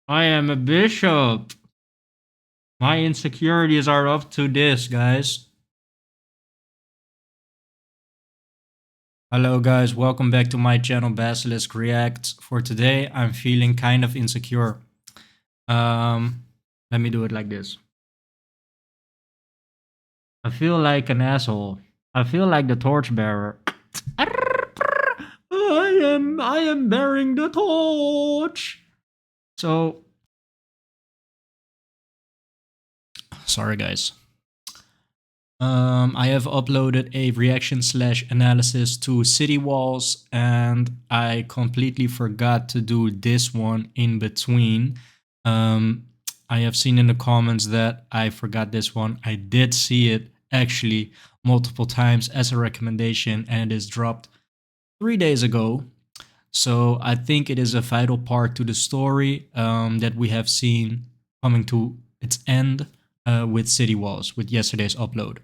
I am a bishop. My insecurities are up to this, guys. Hello, guys. Welcome back to my channel, Basilisk Reacts. For today, I'm feeling kind of insecure. Um, Let me do it like this. I feel like an asshole. I feel like the Torchbearer. I am bearing the torch. So, sorry, guys. I have uploaded a reaction slash analysis to City Walls, and I completely forgot to do this one in between. I have seen in the comments that I forgot this one. I did see it actually multiple times as a recommendation, and it is dropped 3 days ago. So I think it is a vital part to the story that we have seen coming to its end with City Walls, with yesterday's upload.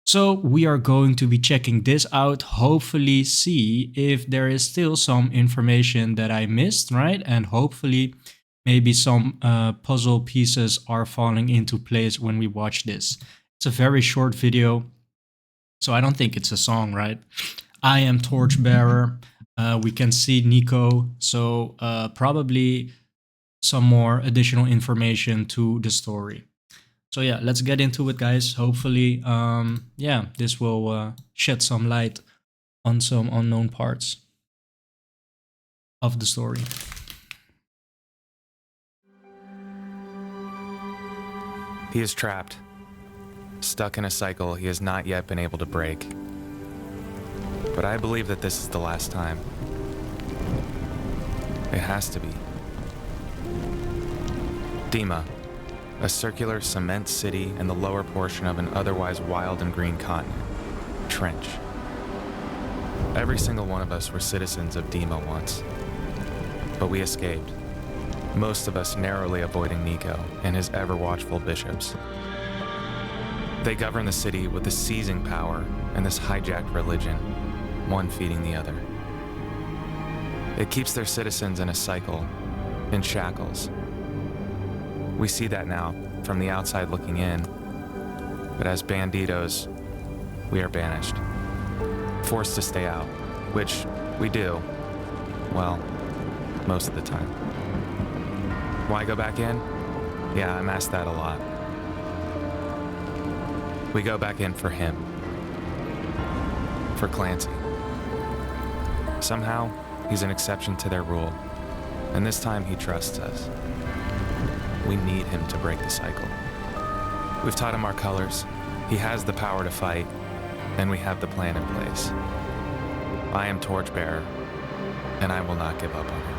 So we are going to be checking this out, hopefully see if there is still some information that I missed, right? And hopefully maybe some puzzle pieces are falling into place when we watch this. It's a very short video, so I don't think it's a song, right? I am Torchbearer. We can see Nico, so probably some more additional information to the story. So yeah, let's get into it, guys. Hopefully, yeah, this will shed some light on some unknown parts of the story. He is trapped, stuck in a cycle he has not yet been able to break. But I believe that this is the last time. It has to be. Dima, a circular cement city in the lower portion of an otherwise wild and green continent. Trench. Every single one of us were citizens of Dima once. But we escaped. Most of us narrowly avoiding Nico and his ever-watchful bishops. They govern the city with the seizing power and this hijacked religion, one feeding the other. It keeps their citizens in a cycle, in shackles. We see that now, from the outside looking in. But as banditos, we are banished. Forced to stay out, which we do, well, most of the time. Why go back in? Yeah, I'm asked that a lot. We go back in for him. For Clancy. Somehow, he's an exception to their rule, and this time he trusts us. We need him to break the cycle. We've taught him our colors. He has the power to fight, and we have the plan in place. I am Torchbearer, and I will not give up on him.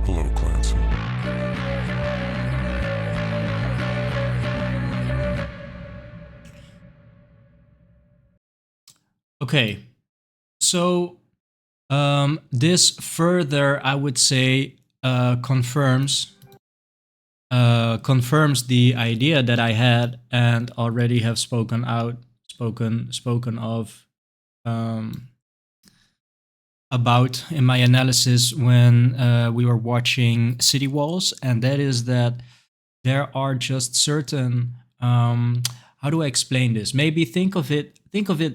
Hello, Clancy. Okay, so this further, I would say, confirms the idea that I had and already have spoken of about in my analysis when we were watching City Walls, and that is that there are just certain how do I explain this? Maybe think of it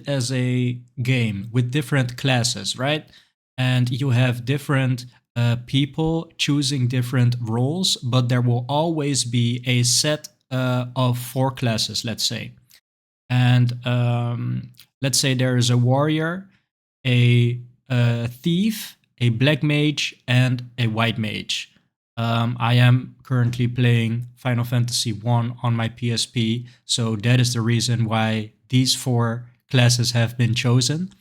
as a game with different classes, right? And you have different people choosing different roles, but there will always be a set of 4 classes, let's say. And let's say there is a warrior, a thief, a black mage, and a white mage. I am currently playing Final Fantasy 1 on my PSP, so that is the reason why these 4 classes have been chosen.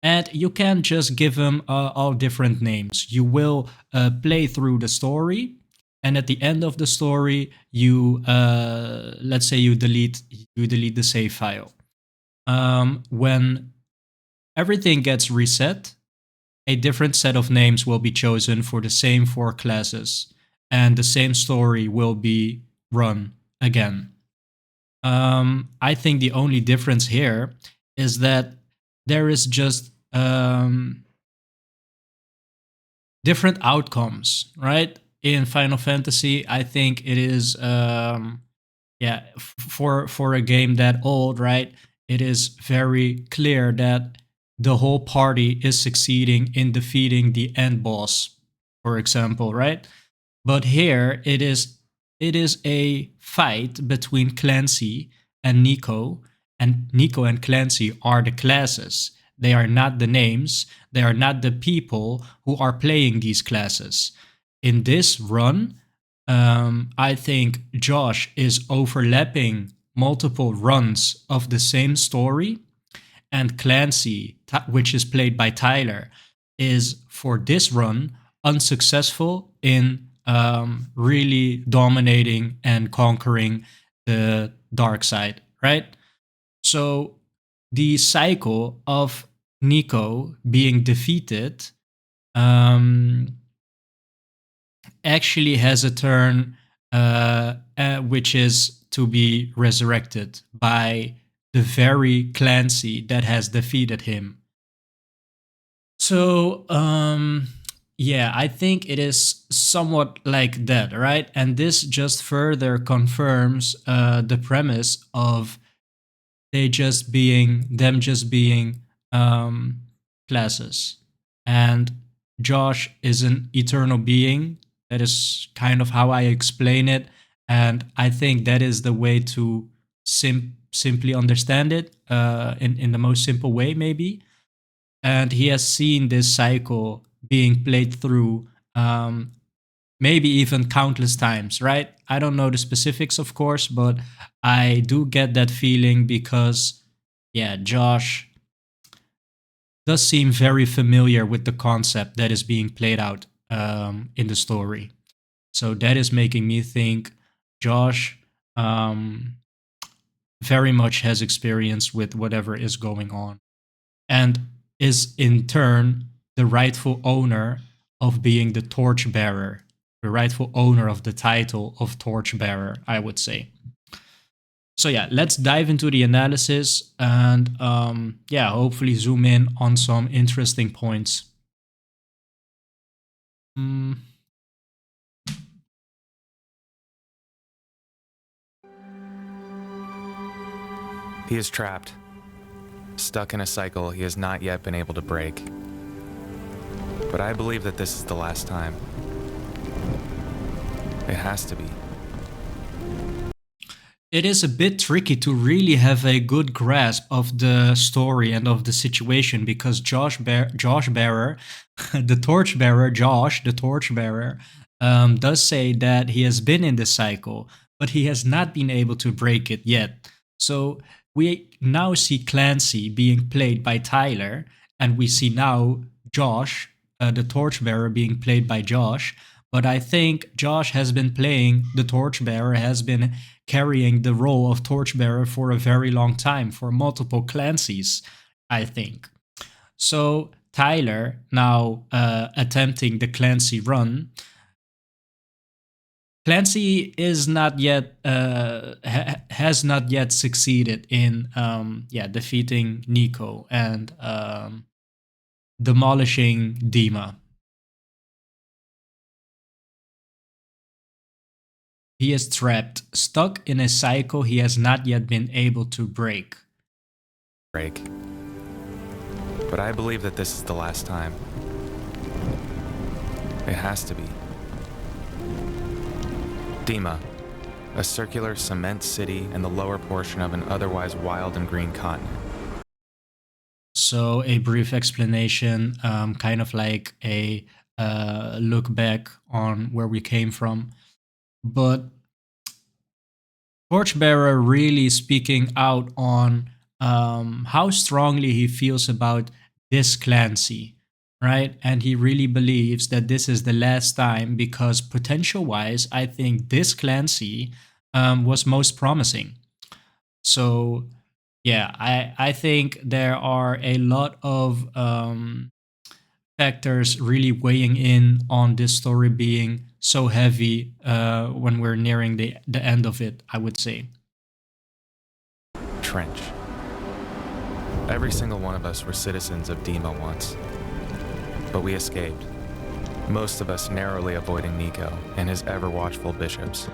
And you can't just give them all different names. You will play through the story, and at the end of the story, you let's say you delete the save file. When everything gets reset, a different set of names will be chosen for the same 4 classes, and the same story will be run again. I think the only difference here is that there is just different outcomes, right? In Final Fantasy, I think it is yeah, for a game that old, right? It is very clear that the whole party is succeeding in defeating the end boss, for example, right? But here it is a fight between Clancy and Nico, and Nico and Clancy are the classes. They are not the names. They are not the people who are playing these classes. In this run, I think Josh is overlapping multiple runs of the same story, and Clancy, which is played by Tyler, is for this run unsuccessful in really dominating and conquering the dark side, right? So the cycle of Nico being defeated um, actually has a turn, which is to be resurrected by the very Clancy that has defeated him. So, yeah, I think it is somewhat like that, right? And this just further confirms the premise of them just being classes. And Josh is an eternal being. That is kind of how I explain it, and I think that is the way to simply understand it in the most simple way, maybe. And he has seen this cycle being played through, maybe even countless times, right? I don't know the specifics, of course, but I do get that feeling because, yeah, Josh does seem very familiar with the concept that is being played out in the story. So that is making me think Josh um, very much has experience with whatever is going on, and is in turn the rightful owner of being the Torchbearer, the rightful owner of the title of Torchbearer, I would say. So yeah, let's dive into the analysis and yeah, hopefully zoom in on some interesting points. Mm, He is trapped, stuck in a cycle he has not yet been able to break. But I believe that this is the last time. It has to be. it is a bit tricky to really have a good grasp of the story and of the situation because Josh Bearer, the Torchbearer, Josh, the Torchbearer, does say that he has been in this cycle, but he has not been able to break it yet. So we now see Clancy being played by Tyler, and we see now Josh, the Torchbearer, being played by Josh. But I think Josh has been playing the Torchbearer, has been carrying the role of Torchbearer for a very long time, for multiple Clancys, I think. So Tyler now attempting the Clancy run. Clancy is not yet has not yet succeeded in yeah, defeating Nico and demolishing Dima. He is trapped, stuck in a cycle he has not yet been able to break. But I believe that this is the last time. It has to be. Dima, a circular cement city in the lower portion of an otherwise wild and green continent. So a brief explanation, kind of like a look back on where we came from. But Torchbearer really speaking out on how strongly he feels about this Clancy, right? And he really believes that this is the last time because potential wise, I think this Clancy was most promising. So yeah, I think there are a lot of factors really weighing in on this story being so heavy when we're nearing the end of it, I would say. Trench. Every single one of us were citizens of Dima once, but we escaped. Most of us narrowly avoiding Nico and his ever-watchful bishops.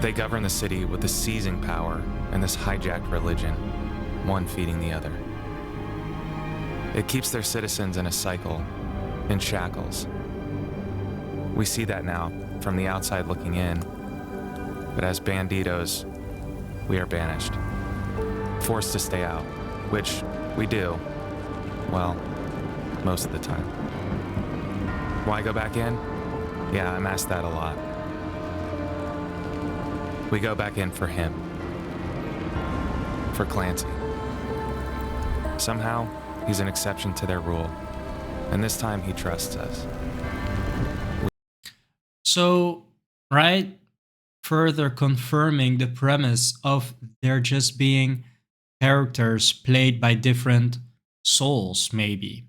They govern the city with the seizing power and this hijacked religion, one feeding the other. It keeps their citizens in a cycle, in shackles. We see that now, from the outside looking in, but as banditos, we are banished, forced to stay out, which we do, well, most of the time. Why go back in? Yeah, I'm asked that a lot. We go back in for him. For Clancy. Somehow, he's an exception to their rule, and this time he trusts us. So, right, further confirming the premise of there just being characters played by different souls, maybe.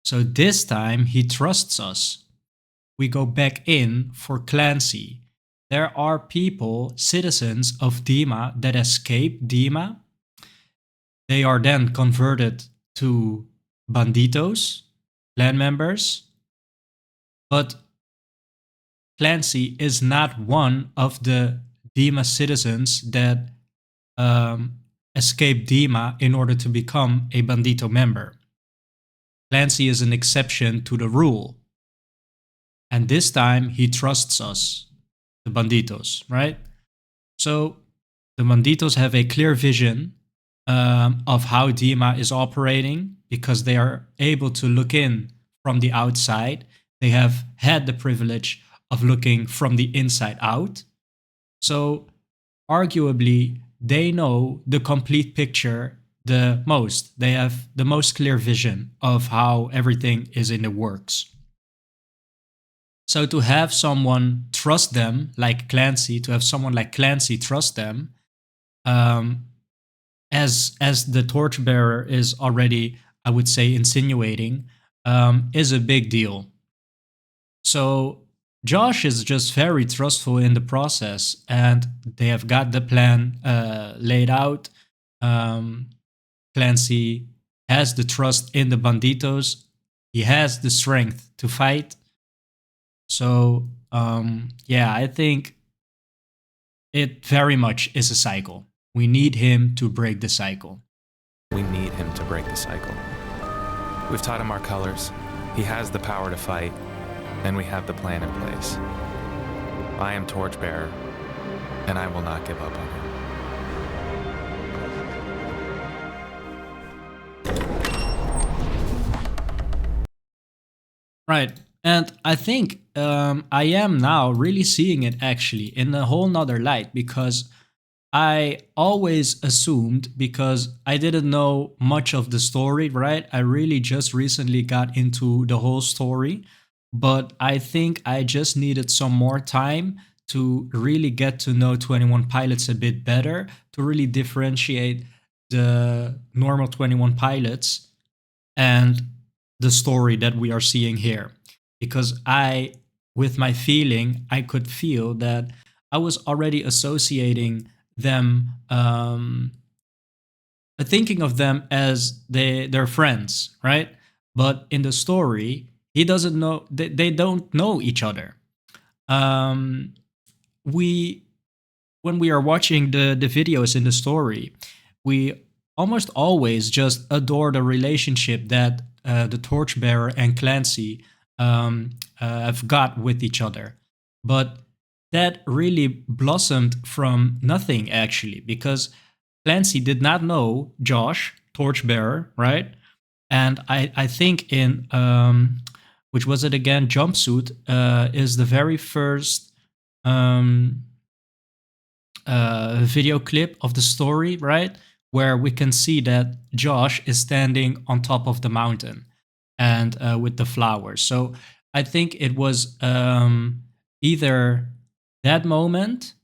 So this time he trusts us. We go back in for Clancy. There are people, citizens of Dima, that escape Dima. They are then converted to banditos, clan members. But Clancy is not one of the Dima citizens that escape Dima in order to become a bandito member. Clancy is an exception to the rule. And this time he trusts us, the banditos, right? So the banditos have a clear vision of how Dima is operating because they are able to look in from the outside. They have had the privilege of looking from the inside out. So arguably, they know the complete picture the most. They have the most clear vision of how everything is in the works. So to have someone trust them, like Clancy, to have someone like Clancy trust them, as the Torchbearer is already, I would say, insinuating, is a big deal. So Josh is just very trustful in the process, and they have got the plan laid out. Clancy has the trust in the banditos. He has the strength to fight. So, yeah, I think it very much is a cycle. We need him to break the cycle. We need him to break the cycle. We've taught him our colors. He has the power to fight, and we have the plan in place. I am Torchbearer, and I will not give up on him. Right. And I think I am now really seeing it actually in a whole nother light, because I always assumed, because I didn't know much of the story, right? I really just recently got into the whole story, but I think I just needed some more time to really get to know 21 Pilots a bit better, to really differentiate the normal 21 Pilots and the story that we are seeing here. Because with my feeling, I could feel that I was already associating them, thinking of them as their friends, right? But in the story, he doesn't know. They don't know each other. We When we are watching the videos in the story, we almost always just adore the relationship that the Torchbearer and Clancy have got with each other. But that really blossomed from nothing, actually, because Clancy did not know Josh, Torchbearer, right? And I think in, which was it again, Jumpsuit is the very first video clip of the story, right? Where we can see that Josh is standing on top of the mountain and with the flowers. So I think it was either that moment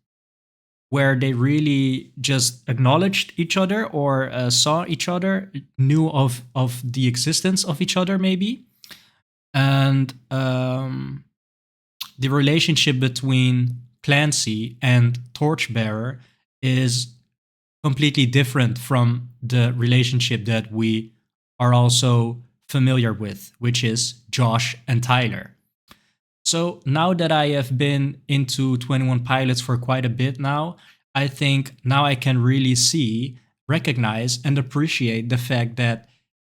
where they really just acknowledged each other, or saw each other, knew of the existence of each other, maybe. And the relationship between Clancy and Torchbearer is completely different from the relationship that we are also familiar with, which is Josh and Tyler. So now that I have been into 21 Pilots for quite a bit now, I think now I can really see, recognize, and appreciate the fact that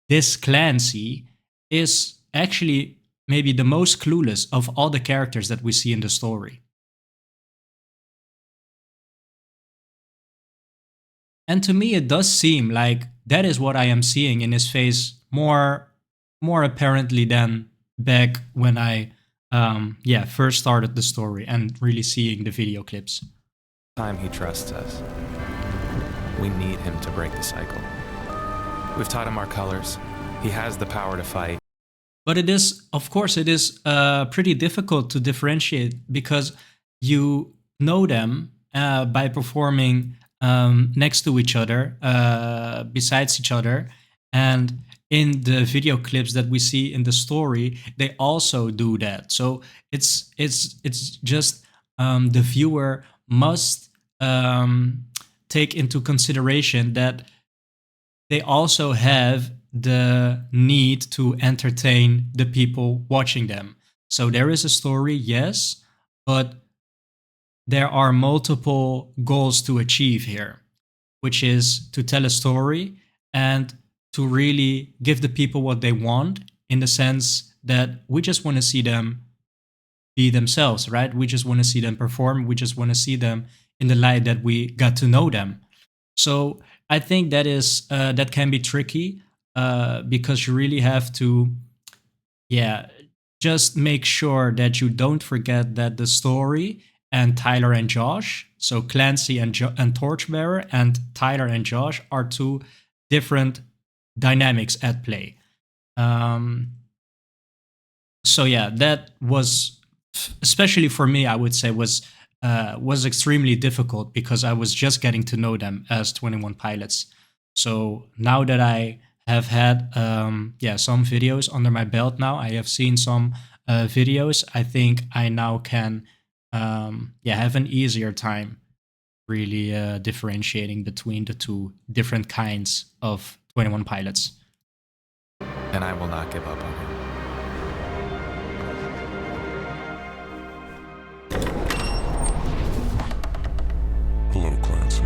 this Clancy is actually maybe the most clueless of all the characters that we see in the story. And to me, it does seem like that is what I am seeing in his face more apparently than back when I first started the story and really seeing the video clips. Time he trusts us. We need him to break the cycle. We've taught him our colors. He has the power to fight. But it is, of course, it is pretty difficult to differentiate because you know them by performing next to each other, besides each other. And in the video clips that we see in the story, they also do that. So it's just the viewer must take into consideration that they also have the need to entertain the people watching them. So there is a story, yes, but there are multiple goals to achieve here, which is to tell a story and to really give the people what they want, in the sense that we just want to see them be themselves, right? We just want to see them perform. We just want to see them in the light that we got to know them. So I think that can be tricky because you really have to, yeah, just make sure that you don't forget that the story and Tyler and Josh, so Clancy and Torchbearer, and Tyler and Josh are two different dynamics at play. Um, so yeah, that was, especially for me, I would say was extremely difficult because I was just getting to know them as 21 Pilots. So now that I have had some videos under my belt now, I have seen some videos. I think I now can have an easier time really differentiating between the two different kinds of 21 Pilots. And I will not give up on him. Hello, Clancy.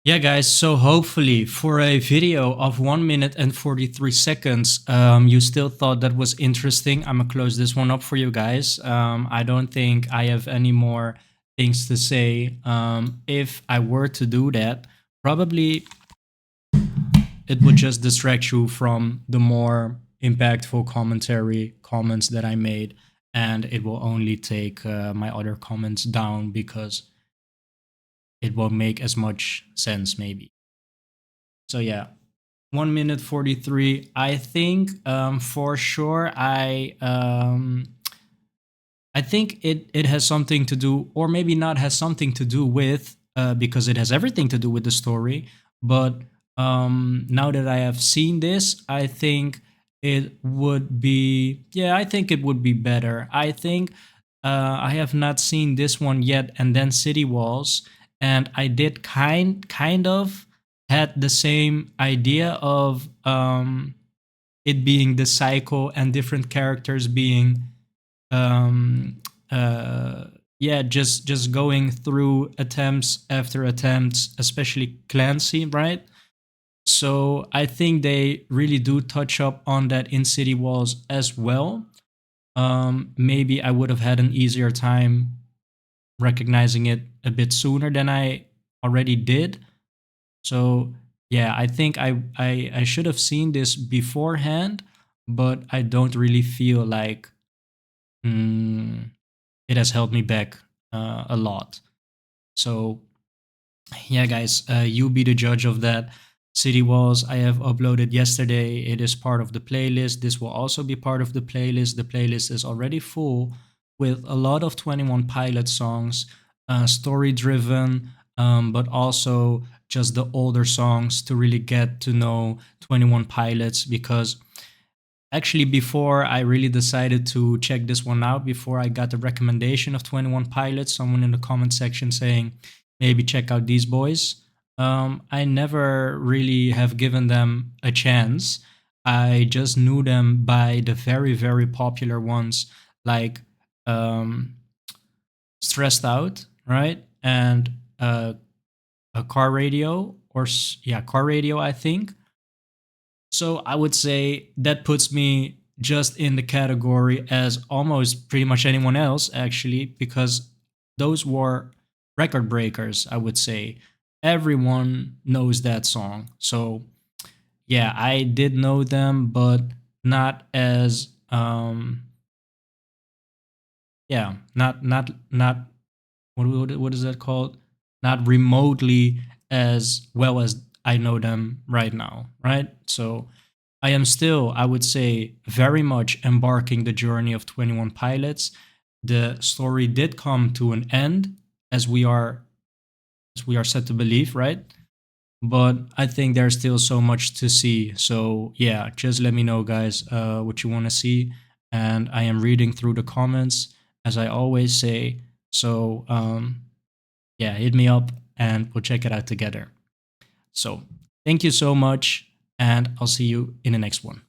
Yeah, guys, so hopefully for a video of 1 minute and 43 seconds, you still thought that was interesting. I'm gonna close this one up for you guys. I don't think I have any more things to say. If I were to do that, probably it would just distract you from the more impactful comments that I made, and it will only take my other comments down because it won't make as much sense maybe. So yeah, 1 minute 43. I think for sure I think it has something to do, or maybe not has something to do with, because it has everything to do with the story. But now that I have seen this, I think it would be, yeah, I think it would be better. I think I have not seen this one yet, and then City Walls, and I did kind of had the same idea of it being the cycle and different characters being um, uh, just going through attempts after attempts, especially Clancy, right? So I think they really do touch up on that in City Walls as well. Maybe I would have had an easier time recognizing it a bit sooner than I already did. So yeah, I think I should have seen this beforehand, but I don't really feel like it has held me back a lot. So yeah, guys, you be the judge of that. City Walls I have uploaded yesterday. It is part of the playlist. This will also be part of the playlist. The playlist is already full with a lot of 21 Pilot songs, story driven, but also just the older songs to really get to know 21 Pilots, because actually, before I really decided to check this one out, before I got the recommendation of 21 Pilots, someone in the comment section saying maybe check out these boys. I never really have given them a chance. I just knew them by the very, very popular ones like um, Stressed Out, right? And a car radio, or yeah, car radio, I think. So I would say that puts me just in the category as almost pretty much anyone else, actually, because those were record breakers, I would say. Everyone knows that song. So yeah, I did know them, but not as yeah, not what is that called? Not remotely as well as I know them right now, right? So I am still, I would say, very much embarking the journey of 21 Pilots. The story did come to an end, as we are set to believe, right? But I think there's still so much to see. So yeah, just let me know, guys, what you want to see, and I am reading through the comments as I always say. So yeah, hit me up and we'll check it out together. So thank you so much, and I'll see you in the next one.